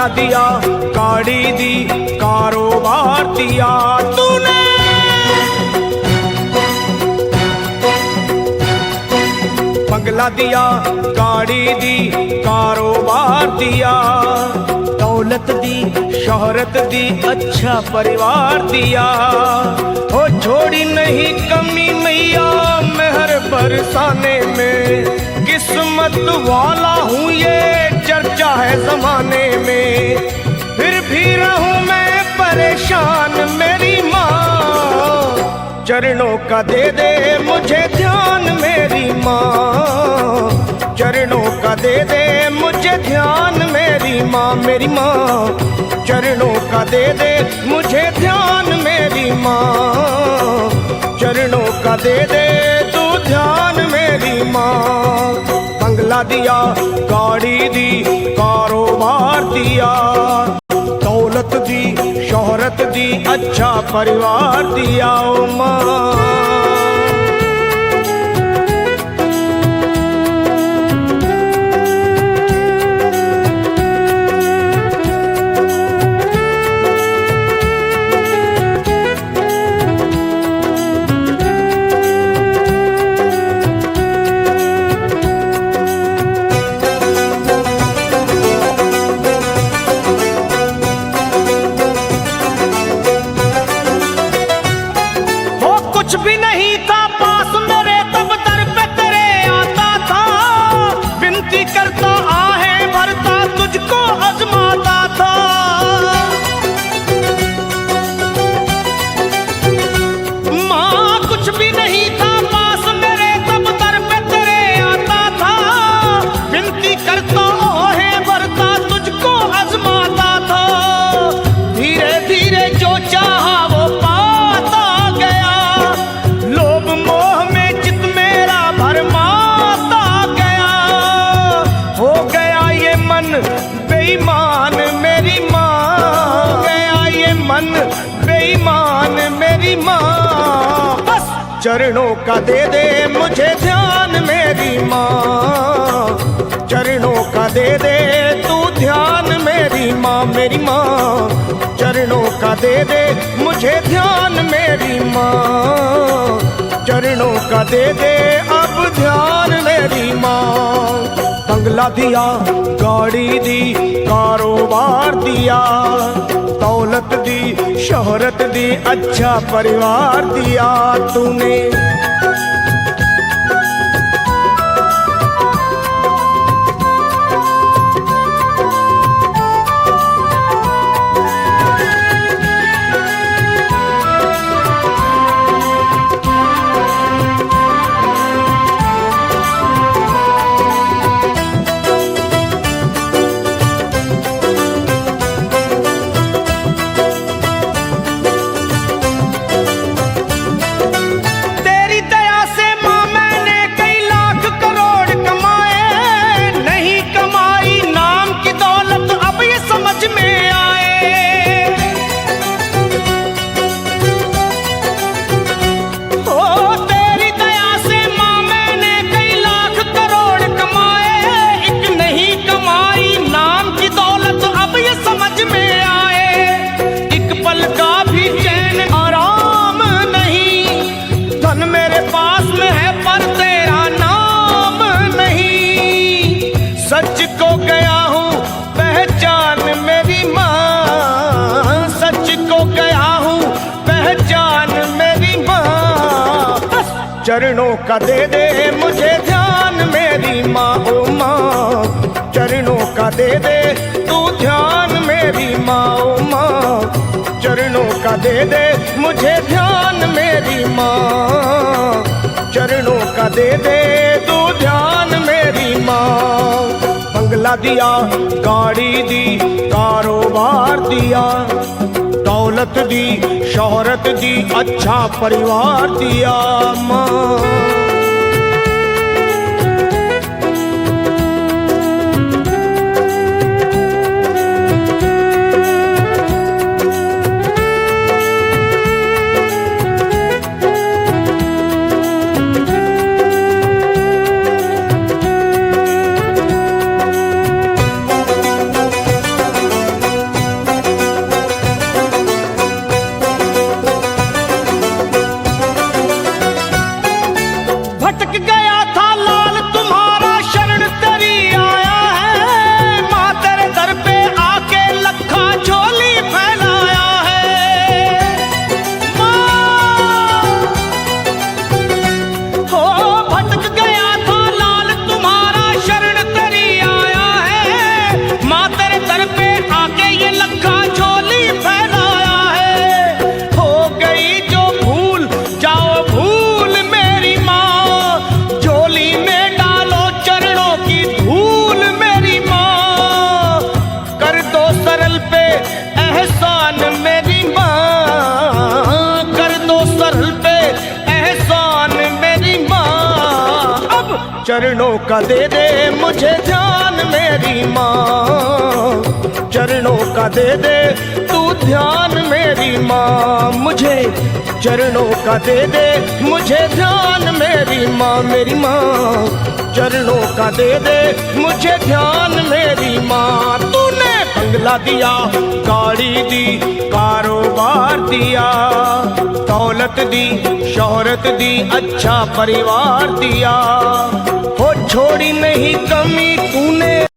बंगला दिया, गाड़ी दी, कारोबार दिया तूने। बंगला दिया, गाड़ी दी, कारोबार दिया, दौलत दी, शोहरत दी, अच्छा परिवार दिया। हो छोड़ी नहीं कमी मैया मेहर बरसाने में, किस्मत वाला हूँ ये चर्चा है जमाने में। फिर भी रहूं मैं परेशान मेरी माँ, चरणों का दे दे मुझे ध्यान मेरी माँ, चरणों का दे दे मुझे ध्यान मेरी माँ, मेरी माँ चरणों का दे दे मुझे ध्यान मेरी माँ, चरणों का दे दे तू ध्यान मेरी माँ। बंगला दिया, गाड़ी दी, कारोबार दिया, दौलत दी, शोहरत दी, अच्छा परिवार दिया ओ माँ। कुछ भी नहीं था पास मेरे तब दर पे तेरे आता था, विनती करता आहें भरता तुझको आजमाता था। माँ कुछ भी नहीं था पास मेरे तब दर पे तेरे आता था, विनती करता आहें भरता तुझको आजमाता था। धीरे धीरे जो चाहा वो पाता गया, लोभ मोह में चित मेरा भरमाता गया। हो गया ये मन बेईमान मेरी माँ, हो गया ये मन बेईमान मेरी माँ। बस चरणों का दे दे मुझे ध्यान मेरी माँ, चरणों का दे दे तू ध्यान मेरी माँ, मेरी माँ चरणों का दे दे मुझे ध्यान मेरी माँ, चरणों का दे दे अब ध्यान मेरी माँ। बंगला दिया, गाड़ी दी, कारोबार दिया, दौलत दी, शोहरत दी, अच्छा परिवार दिया तूने। सच को गया हूँ पहचान मेरी माँ, सच को गया हूँ पहचान मेरी माँ। बस चरणों का दे दे मुझे ध्यान मेरी माँ, ओ माँ चरणों का दे दे तू ध्यान मेरी माँ, ओ माँ चरणों का दे दे मुझे ध्यान मेरी माँ, चरणों का दे दे तू ध्यान मेरी माँ। बंगला दिया, गाड़ी दी, कारोबार दिया, दौलत दी, शोहरत दी, अच्छा परिवार दिया माँ। चरणों का दे दे मुझे ध्यान मेरी माँ, चरणों का दे दे तू ध्यान मेरी माँ, मुझे चरणों का दे दे मुझे ध्यान मेरी माँ, मेरी माँ चरणों का दे दे मुझे ध्यान मेरी माँ। तूने बंगला दिया, गाड़ी दी, कारोबार दिया, दौलत दी, शोहरत दी, अच्छा परिवार दिया, हो छोड़ी नहीं कमी तूने।